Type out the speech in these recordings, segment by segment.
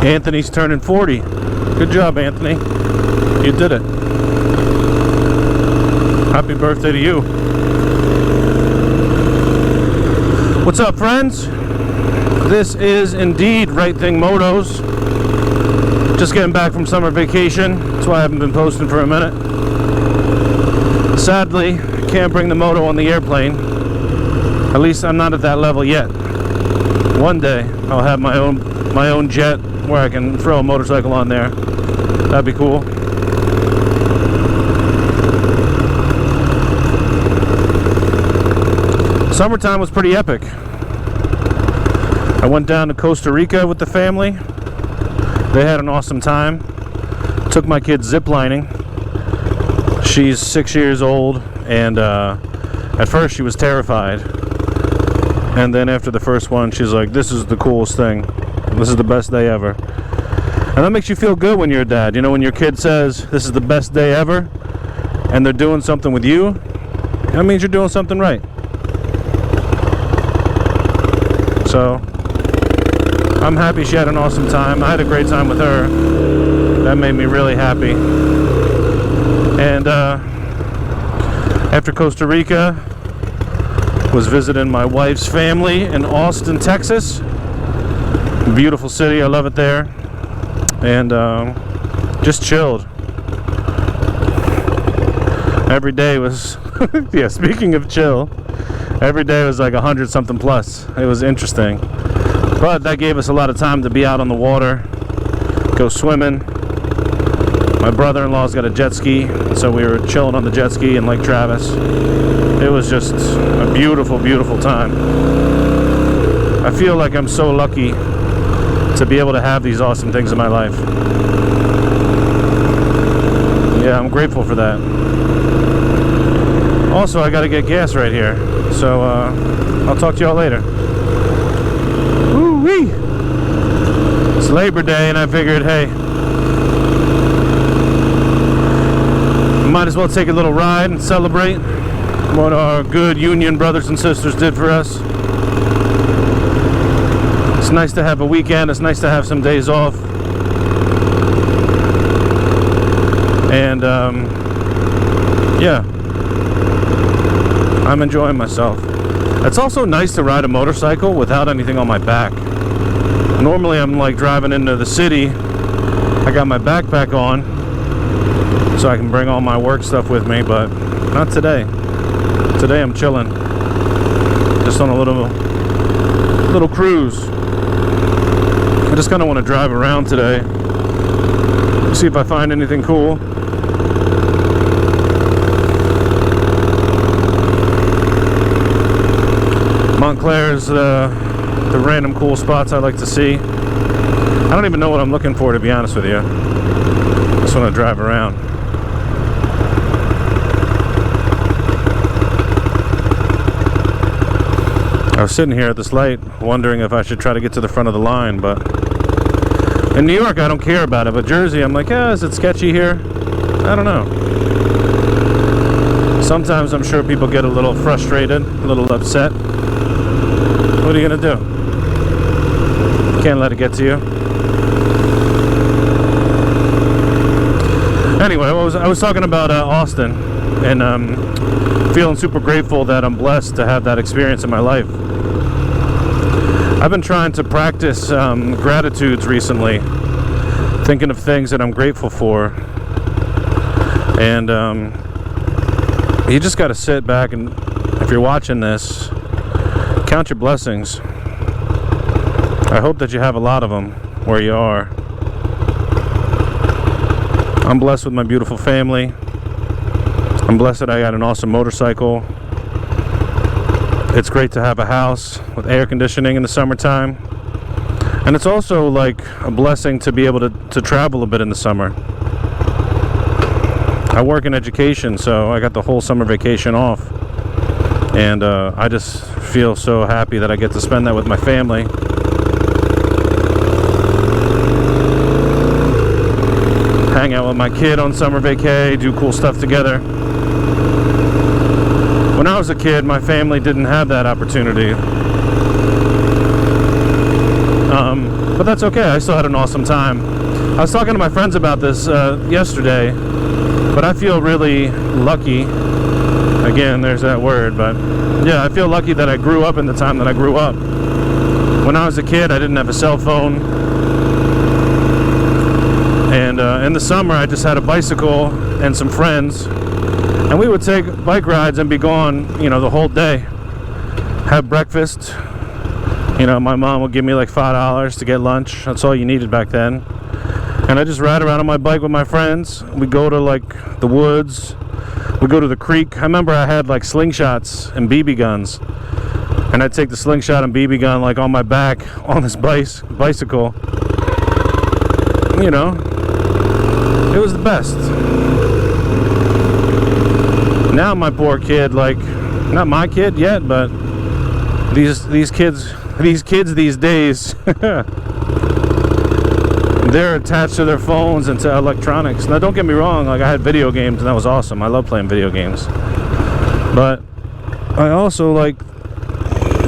Anthony's turning 40. Good job, Anthony. You did it. Happy birthday to you. What's up, friends? This is indeed Right Thing Motos. Just getting back from summer vacation. That's why I haven't been posting for a minute. Sadly, I can't bring the moto on the airplane. At least I'm not at that level yet. One day I'll have my own jet where I can throw a motorcycle on there. That'd be cool. Summertime was pretty epic. I went down to Costa Rica with the family. They had an awesome time. Took my kid ziplining. She's 6 years old, and at first she was terrified. And then after the first one, she's like, this is the coolest thing. This is the best day ever. And that makes you feel good when you're a dad. You know, when your kid says, this is the best day ever, and they're doing something with you, that means you're doing something right. So, I'm happy she had an awesome time. I had a great time with her. That made me really happy. And after Costa Rica, was visiting my wife's family in Austin, Texas. Beautiful city, I love it there. And just chilled. Every day was, yeah, speaking of chill, every day was like 100 something plus. It was interesting. But that gave us a lot of time to be out on the water, go swimming. My brother-in-law's got a jet ski, so we were chilling on the jet ski in Lake Travis. It was just a beautiful, beautiful time. I feel like I'm so lucky to be able to have these awesome things in my life. Yeah, I'm grateful for that. Also, I gotta get gas right here, so I'll talk to y'all later. Woo-wee! It's Labor Day, and I figured, hey, might as well take a little ride and celebrate what our good union brothers and sisters did for us. It's nice to have a weekend. It's nice to have some days off. And yeah, I'm enjoying myself. It's also nice to ride a motorcycle without anything on my back. Normally I'm like driving into the city, I got my backpack on so I can bring all my work stuff with me, but not today. Today I'm chilling, just on a little cruise. I just kind of want to drive around today, see if I find anything cool. Montclair is the random cool spots I like to see. I don't even know what I'm looking for, to be honest with you. I just want to drive around. I was sitting here at this light wondering if I should try to get to the front of the line, but in New York I don't care about it, but Jersey I'm like, yeah, is it sketchy here? I don't know. Sometimes I'm sure people get a little frustrated, a little upset. What are you gonna do? Can't let it get to you. Anyway, I was talking about Austin, and feeling super grateful that I'm blessed to have that experience in my life. I've been trying to practice gratitudes recently, thinking of things that I'm grateful for. And you just got to sit back and, if you're watching this, count your blessings. I hope that you have a lot of them where you are. I'm blessed with my beautiful family. I'm blessed that I got an awesome motorcycle. It's great to have a house with air conditioning in the summertime. And it's also like a blessing to be able to travel a bit in the summer. I work in education, so I got the whole summer vacation off. And I just feel so happy that I get to spend that with my family. Hang out with my kid on summer vacay, do cool stuff together. When I was a kid, my family didn't have that opportunity. But that's okay. I still had an awesome time. I was talking to my friends about this yesterday, but I feel really lucky. Again, there's that word, but yeah, I feel lucky that I grew up in the time that I grew up. When I was a kid, I didn't have a cell phone, and in the summer I just had a bicycle and some friends, and we would take bike rides and be gone, you know, the whole day. Have breakfast. You know, my mom would give me like $5 to get lunch. That's all you needed back then. And I just ride around on my bike with my friends. We go to like the woods. We go to the creek. I remember I had like slingshots and BB guns. And I'd take the slingshot and BB gun like on my back on this bicycle. You know, it was the best. Now my poor kid, like, not my kid yet, but these kids these days, they're attached to their phones and to electronics. Now don't get me wrong, like I had video games and that was awesome. I love playing video games. But I also like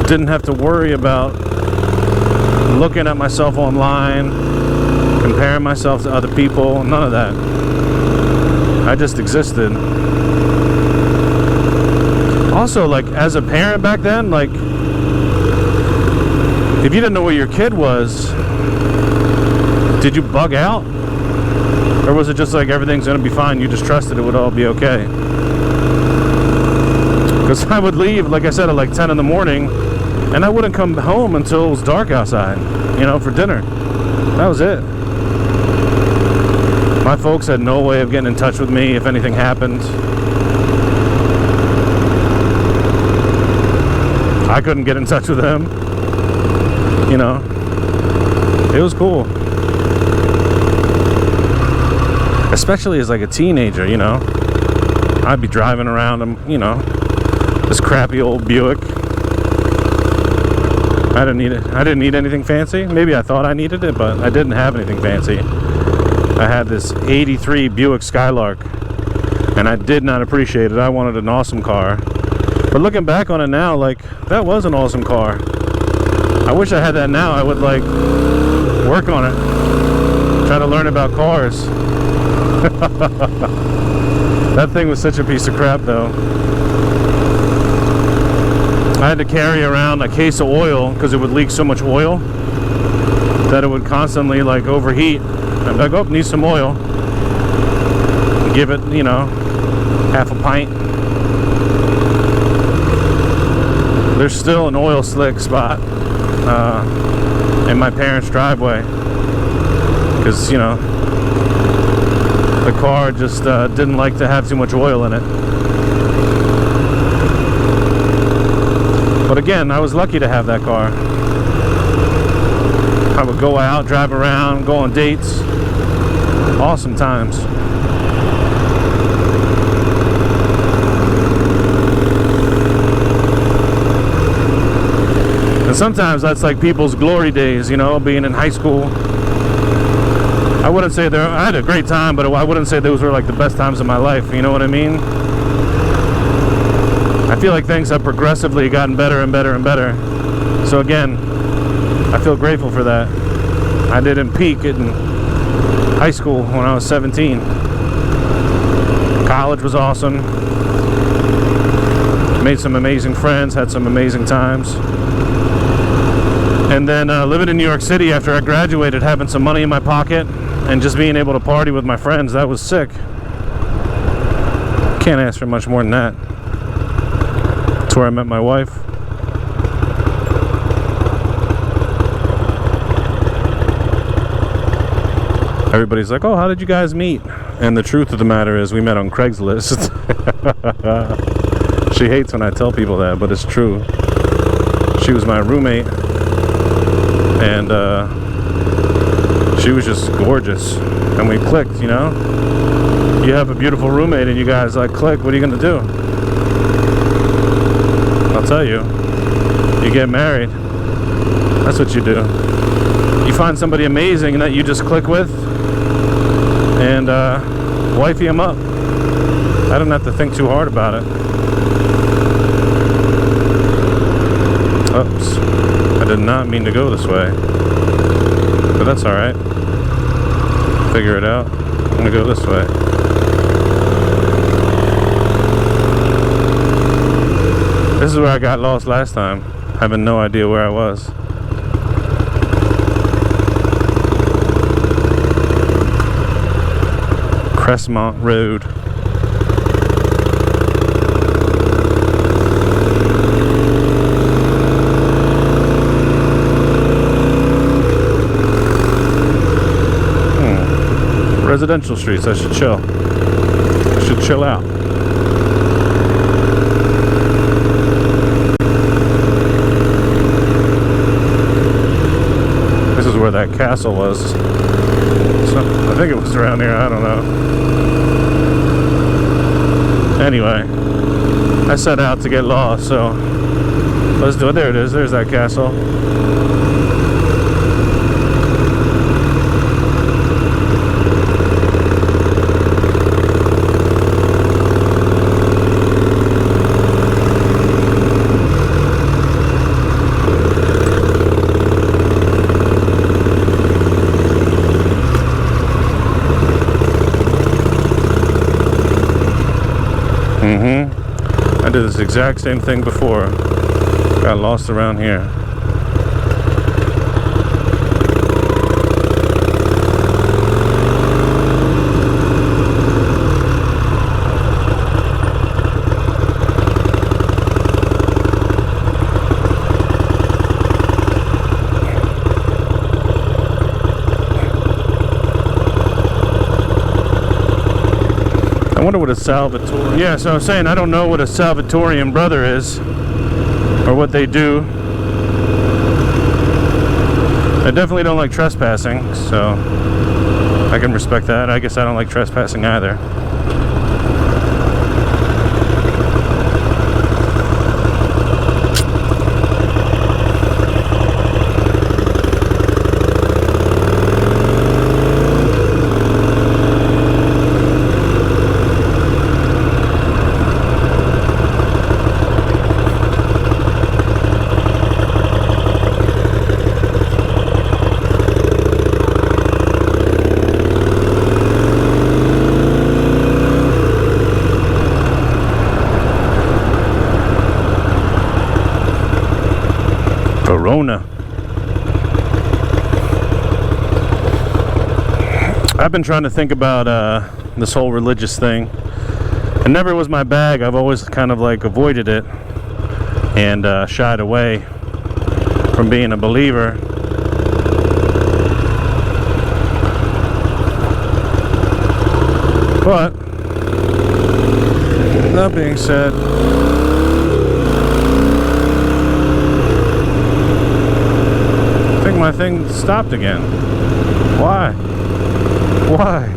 didn't have to worry about looking at myself online, comparing myself to other people, none of that. I just existed. Also, like as a parent back then, like if you didn't know where your kid was, did you bug out? Or was it just like everything's gonna be fine, you just trusted it would all be okay? Because I would leave, like I said, at like 10 in the morning, and I wouldn't come home until it was dark outside, you know, for dinner. That was it. My folks had no way of getting in touch with me if anything happened. I couldn't get in touch with them. You know, it was cool. Especially as like a teenager, you know. I'd be driving around, you know, this crappy old Buick. I didn't need it. I didn't need anything fancy. Maybe I thought I needed it, but I didn't have anything fancy. I had this 83 Buick Skylark, and I did not appreciate it. I wanted an awesome car. But looking back on it now, like, that was an awesome car. I wish I had that now. I would, like, work on it. Try to learn about cars. That thing was such a piece of crap, though. I had to carry around a case of oil because it would leak so much oil that it would constantly, like, overheat. I'd be like, oh, need some oil. Give it, you know, half a pint. There's still an oil slick spot in my parents' driveway because, you know, the car just didn't like to have too much oil in it. But again, I was lucky to have that car. I would go out, drive around, go on dates. Awesome times. And sometimes that's like people's glory days, you know, being in high school. I wouldn't say I had a great time, but I wouldn't say those were like the best times of my life, you know what I mean? I feel like things have progressively gotten better and better and better. So again, I feel grateful for that. I didn't peak in high school when I was 17. College was awesome. Made some amazing friends, had some amazing times. And then living in New York City after I graduated, having some money in my pocket and just being able to party with my friends, that was sick. Can't ask for much more than that. That's where I met my wife. Everybody's like, oh, how did you guys meet? And the truth of the matter is we met on Craigslist. She hates when I tell people that, but it's true. She was my roommate, and she was just gorgeous, and we clicked, you know? You have a beautiful roommate and you guys like click, what are you gonna do? I'll tell you, you get married. That's what you do. You find somebody amazing that you just click with, and wifey them up. I don't have to think too hard about it. Oops, I did not mean to go this way. but that's alright. Figure it out. I'm gonna go this way. This is where I got lost last time, having no idea where I was. Crestmont Road. Residential streets. I should chill. I should chill out. This is where that castle was. So, I think it was around here. I don't know. Anyway, I set out to get lost, so let's do it. There it is. There's that castle. I did this exact same thing before. Got lost around here. I wonder what a Salvatore... Yeah, so I was saying I don't know what a Salvatorian brother is, or what they do. I definitely don't like trespassing, so I can respect that. I guess I don't like trespassing either. Verona. I've been trying to think about this whole religious thing. It never was my bag. I've always kind of like avoided it and shied away from being a believer. But that being said, my thing stopped again. Why? Why?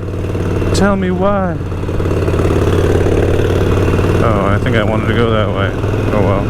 Tell me why. Oh, I think I wanted to go that way. Oh well.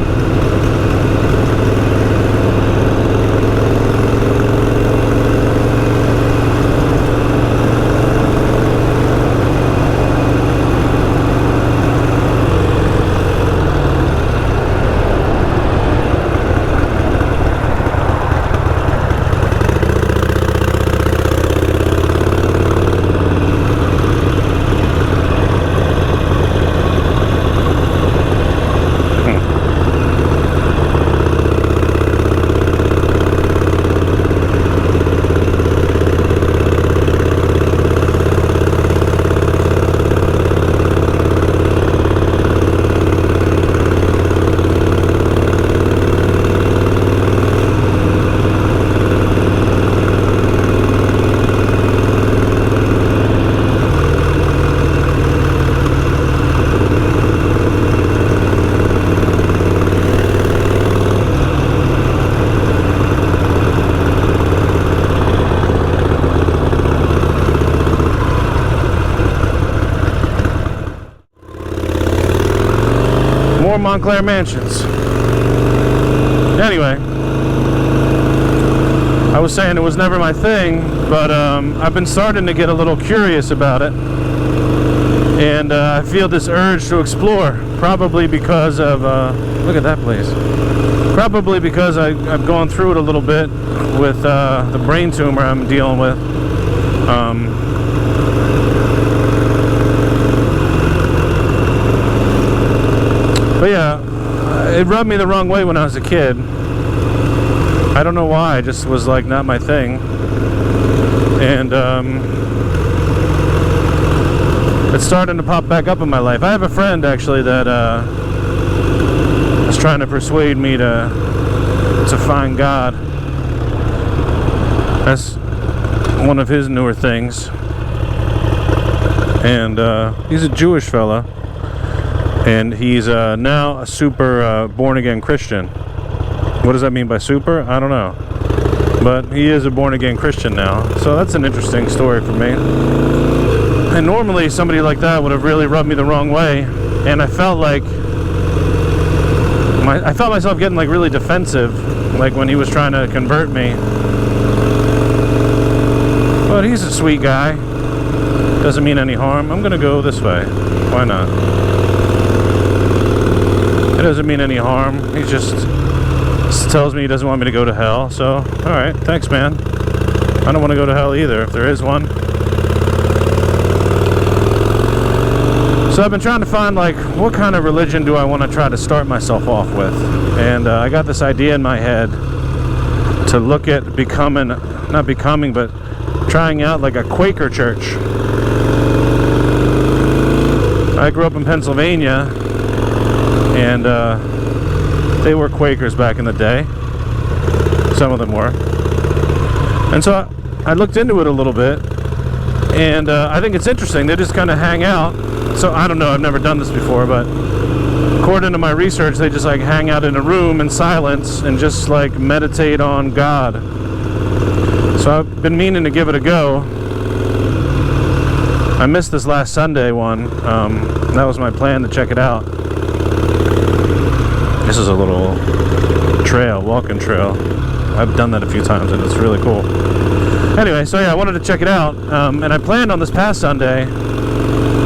Montclair Mansions. Anyway, I was saying it was never my thing, but I've been starting to get a little curious about it, and I feel this urge to explore, probably because of look at that place. Probably because I've gone through it a little bit with the brain tumor I'm dealing with. But yeah, it rubbed me the wrong way when I was a kid. I don't know why, it just was like not my thing. And it's starting to pop back up in my life. I have a friend actually that is trying to persuade me to find God. That's one of his newer things. And he's a Jewish fella, and he's now a super born-again Christian. What does that mean by super? I don't know. But he is a born-again Christian now. So that's an interesting story for me. And normally somebody like that would have really rubbed me the wrong way. And I felt like... I felt myself getting like really defensive, like when he was trying to convert me. But he's a sweet guy. Doesn't mean any harm. I'm gonna go this way. Why not? It doesn't mean any harm. He just tells me he doesn't want me to go to hell. So, alright, thanks man. I don't want to go to hell either, if there is one. So I've been trying to find like, what kind of religion do I want to try to start myself off with? And I got this idea in my head to look at not becoming, but trying out like a Quaker church. I grew up in Pennsylvania, and they were Quakers back in the day. Some of them were. And so I looked into it a little bit, and I think it's interesting. They just kind of hang out. So I don't know, I've never done this before, but according to my research, they just like hang out in a room in silence and just like meditate on God. So I've been meaning to give it a go. I missed this last Sunday one. That was my plan to check it out. This is a little trail, walking trail. I've done that a few times and it's really cool. Anyway, so yeah, I wanted to check it out. And I planned on this past Sunday,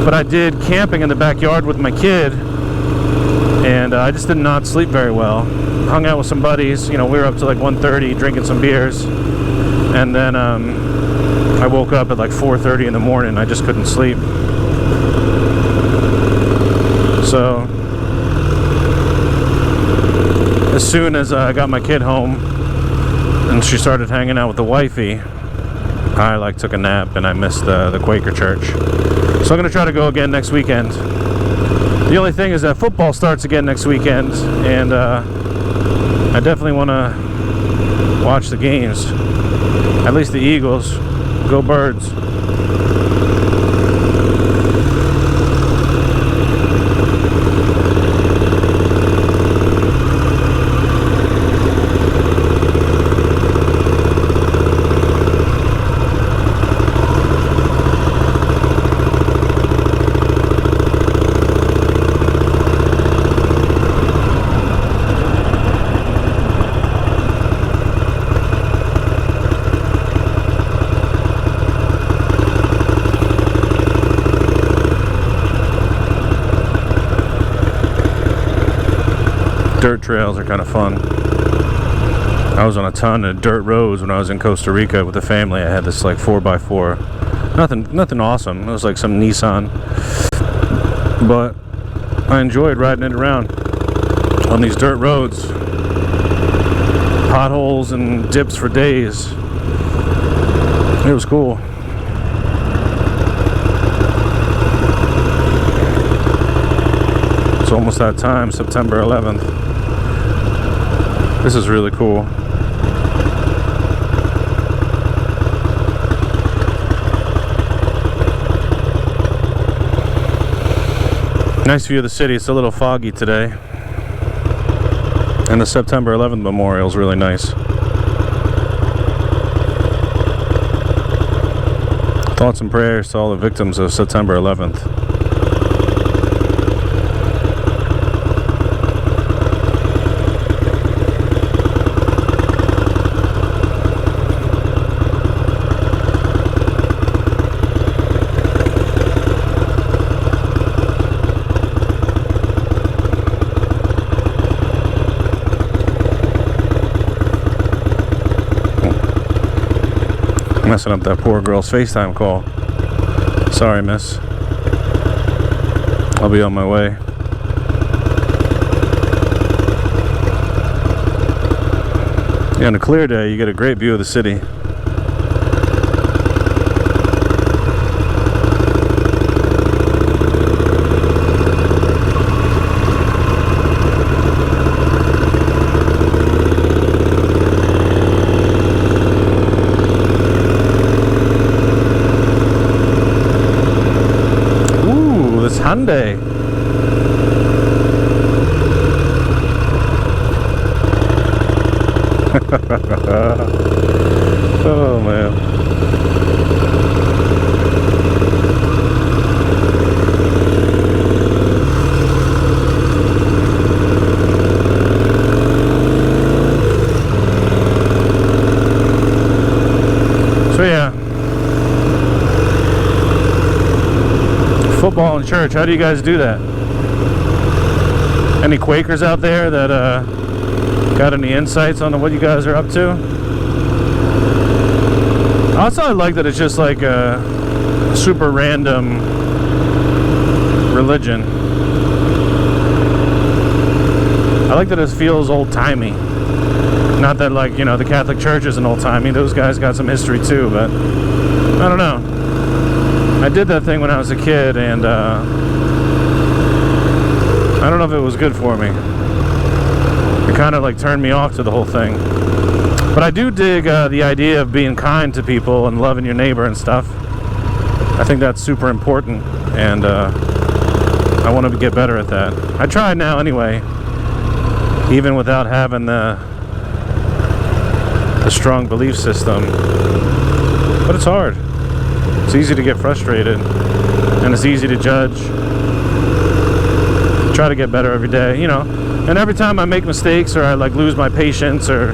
but I did camping in the backyard with my kid, and I just did not sleep very well. Hung out with some buddies, you know, we were up to like 1:30 drinking some beers, and then I woke up at like 4:30 in the morning. I just couldn't sleep. So as soon as I got my kid home and she started hanging out with the wifey, I like took a nap and I missed the Quaker church. So I'm going to try to go again next weekend. The only thing is that football starts again next weekend, and I definitely want to watch the games. At least the Eagles. Go Birds. Dirt trails are kind of fun. I was on a ton of dirt roads when I was in Costa Rica with the family. I had this like 4x4. Nothing awesome. It was like some Nissan. But I enjoyed riding it around on these dirt roads. Potholes and dips for days. It was cool. It's almost that time, September 11th. This is really cool. Nice view of the city. It's a little foggy today. And the September 11th memorial is really nice. Thoughts and prayers to all the victims of September 11th. Messing up that poor girl's FaceTime call. Sorry, miss. I'll be on my way. Yeah, on a clear day, you get a great view of the city. Ooh, this Hyundai. Oh man. So yeah, football and church, how do you guys do that? Any Quakers out there that got any insights on what you guys are up to? Also, I like that it's just like a super random religion. I like that it feels old-timey. Not that, like, you know, the Catholic Church isn't old-timey. Those guys got some history too, but I don't know. I did that thing when I was a kid, and I don't know if it was good for me. It kind of like turned me off to the whole thing. But I do dig the idea of being kind to people and loving your neighbor and stuff. I think that's super important, and I want to get better at that. I try now anyway, even without having the strong belief system. But it's hard. It's easy to get frustrated, and it's easy to judge. Try to get better every day, you know. And every time I make mistakes, or I like lose my patience, or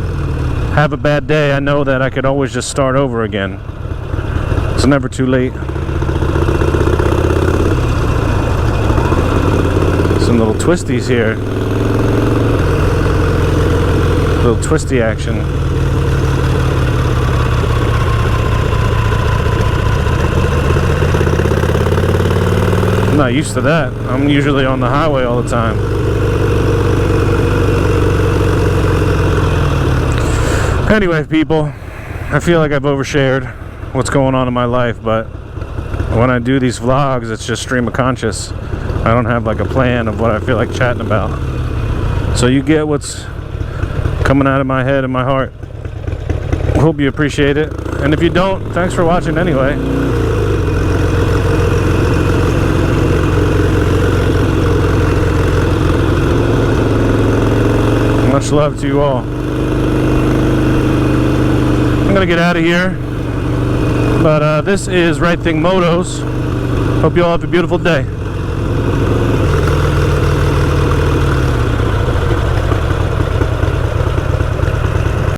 have a bad day, I know that I could always just start over again. It's never too late. Some little twisties here. Little twisty action. I'm not used to that. I'm usually on the highway all the time. Anyway, people, I feel like I've overshared what's going on in my life, but when I do these vlogs, it's just stream of conscious. I don't have like a plan of what I feel like chatting about. So you get what's coming out of my head and my heart. Hope you appreciate it. And if you don't, thanks for watching anyway. Much love to you all. I'm gonna get out of here, but this is Right Thing Motos. Hope you all have a beautiful day.